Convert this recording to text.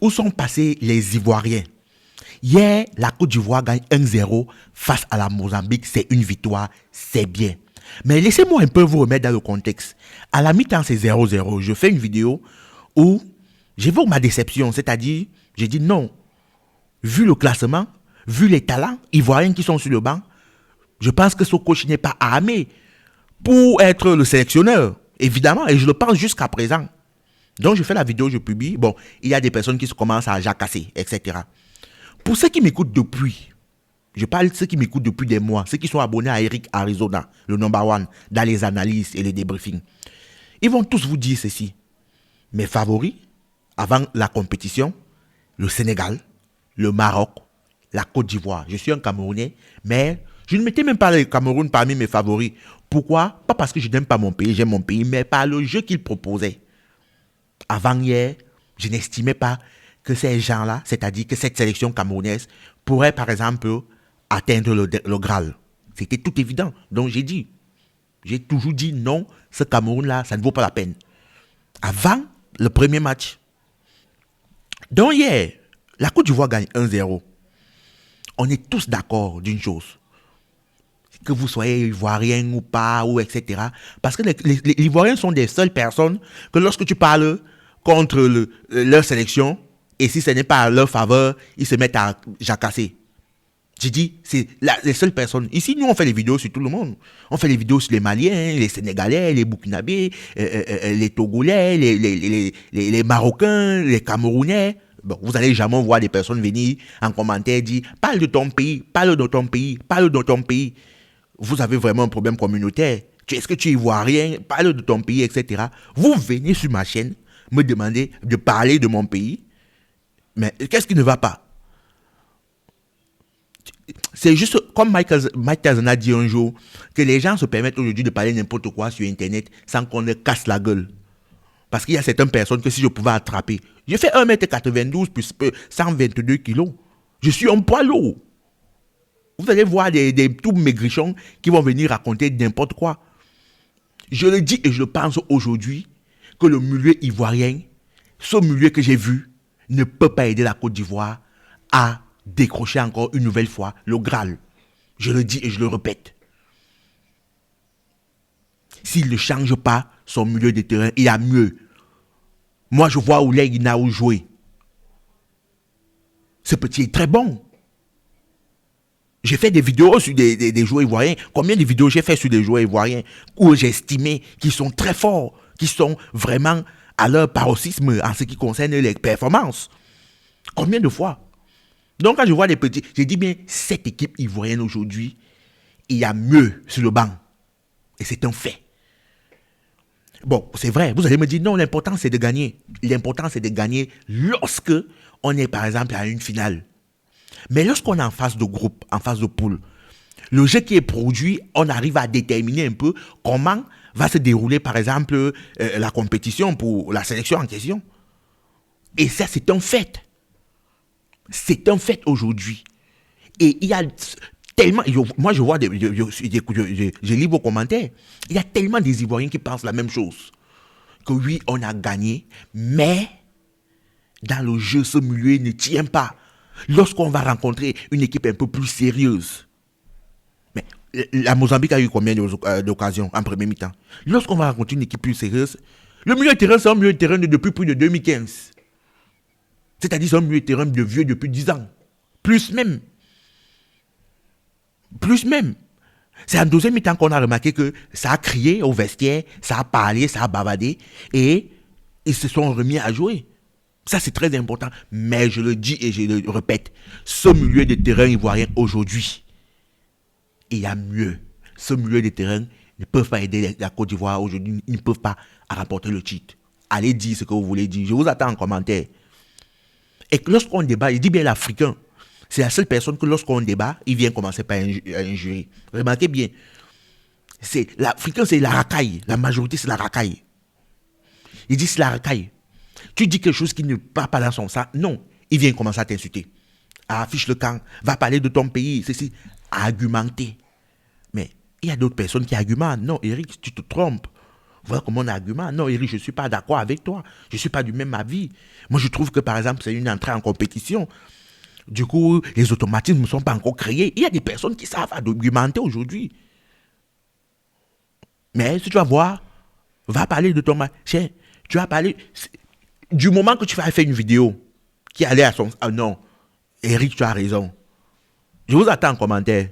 Où sont passés les Ivoiriens? Hier, la Côte d'Ivoire gagne 1-0 face à la Mozambique. C'est une victoire, c'est bien. Mais laissez-moi un peu vous remettre dans le contexte. À la mi-temps, c'est 0-0. Je fais une vidéo où j'évoque ma déception. C'est-à-dire, j'ai dit non. Vu le classement, vu les talents ivoiriens qui sont sur le banc, je pense que ce coach n'est pas armé pour être le sélectionneur. Évidemment, et je le pense jusqu'à présent. Donc, je fais la vidéo, je publie. Bon, il y a des personnes qui commencent à jacasser, etc. Pour ceux qui m'écoutent depuis, je parle de ceux qui m'écoutent depuis des mois, ceux qui sont abonnés à Eric Arizona, le number one, dans les analyses et les débriefings, ils vont tous vous dire ceci. Mes favoris, avant la compétition, le Sénégal, le Maroc, la Côte d'Ivoire. Je suis un Camerounais, mais je ne mettais même pas le Cameroun parmi mes favoris. Pourquoi? Pas parce que je n'aime pas mon pays, j'aime mon pays, mais par le jeu qu'il proposait. Avant-hier, je n'estimais pas que ces gens-là, c'est-à-dire que cette sélection camerounaise, pourrait par exemple atteindre le Graal. C'était tout évident. Donc j'ai toujours dit non, ce Cameroun-là, ça ne vaut pas la peine. Avant le premier match. Donc hier, la Côte d'Ivoire gagne 1-0. On est tous d'accord d'une chose. Que vous soyez ivoirien ou pas, ou etc. Parce que les Ivoiriens sont des seules personnes que lorsque tu parles contre leur sélection, et si ce n'est pas à leur faveur, ils se mettent à jacasser. J'ai dit, c'est les seules personnes. Ici, nous, on fait des vidéos sur tout le monde. On fait des vidéos sur les Maliens, les Sénégalais, les Burkinabés, les Togolais, les Marocains, les Camerounais. Bon, vous allez jamais voir des personnes venir en commentaire dire « Parle de ton pays, parle de ton pays, parle de ton pays. » Vous avez vraiment un problème communautaire. Est-ce que tu es ivoirien? Parle de ton pays, etc. Vous venez sur ma chaîne me demander de parler de mon pays. Mais qu'est-ce qui ne va pas? C'est juste comme Mike Tyson a dit un jour que les gens se permettent aujourd'hui de parler n'importe quoi sur Internet sans qu'on ne casse la gueule. Parce qu'il y a certaines personnes que si je pouvais attraper, je fais 1m92 plus 122 kilos. Je suis un poids lourd. Vous allez voir des tout maigrichons qui vont venir raconter n'importe quoi. Je le dis et je le pense aujourd'hui que le milieu ivoirien, ce milieu que j'ai vu, ne peut pas aider la Côte d'Ivoire à décrocher encore une nouvelle fois le Graal. Je le dis et je le répète. S'il ne change pas son milieu de terrain, il y a mieux. Moi, je vois Oulé Guinaou jouer. Ce petit est très bon. J'ai fait des vidéos sur des joueurs ivoiriens. Combien de vidéos j'ai fait sur des joueurs ivoiriens où j'ai estimé qu'ils sont très forts, qu'ils sont vraiment à leur paroxysme en ce qui concerne les performances. Combien de fois? Donc quand je vois les petits, j'ai dit bien, cette équipe ivoirienne aujourd'hui, il y a mieux sur le banc. Et c'est un fait. Bon, c'est vrai, vous allez me dire, non, l'important c'est de gagner. L'important c'est de gagner lorsque on est par exemple à une finale. Mais lorsqu'on est en phase de groupe, en phase de poule, le jeu qui est produit, on arrive à déterminer un peu comment va se dérouler par exemple la compétition pour la sélection en question. Et ça c'est un fait. C'est un fait aujourd'hui. Et il y a tellement... Moi je vois, je lis vos commentaires, il y a tellement des Ivoiriens qui pensent la même chose. Que oui, on a gagné, mais dans le jeu, ce milieu ne tient pas. Lorsqu'on va rencontrer une équipe un peu plus sérieuse, mais la Mozambique a eu combien d'occasions en premier mi-temps? Lorsqu'on va rencontrer une équipe plus sérieuse, le milieu de terrain, c'est un milieu de terrain depuis plus de 2015. C'est-à-dire c'est un milieu de terrain de vieux depuis 10 ans. Plus même. Plus même. C'est en deuxième mi-temps qu'on a remarqué que ça a crié au vestiaire, ça a parlé, ça a bavardé, et ils se sont remis à jouer. Ça, c'est très important. Mais je le dis et je le répète, ce milieu de terrain ivoirien aujourd'hui, il y a mieux. Ce milieu de terrain ne peut pas aider la Côte d'Ivoire aujourd'hui. Ils ne peuvent pas remporter le titre. Allez dire ce que vous voulez dire. Je vous attends en commentaire. Et que lorsqu'on débat, il dit bien l'Africain. C'est la seule personne que lorsqu'on débat, il vient commencer par injurer. Remarquez bien. L'Africain, c'est la racaille. La majorité, c'est la racaille. Il dit c'est la racaille. Tu dis quelque chose qui ne part pas dans son sang. Non, il vient commencer à t'insulter. Affiche le camp, va parler de ton pays, ceci. Argumenter. Mais il y a d'autres personnes qui argumentent. Non, Eric, tu te trompes. Voilà comment on argumente. Non, Eric, je ne suis pas d'accord avec toi. Je ne suis pas du même avis. Moi, je trouve que, par exemple, c'est une entrée en compétition. Du coup, les automatismes ne sont pas encore créés. Il y a des personnes qui savent argumenter aujourd'hui. Mais si tu vas voir, va parler de ton machin. Tu vas parler... Du moment que tu vas faire une vidéo qui allait à son... Ah non, Eric, tu as raison. Je vous attends en commentaire.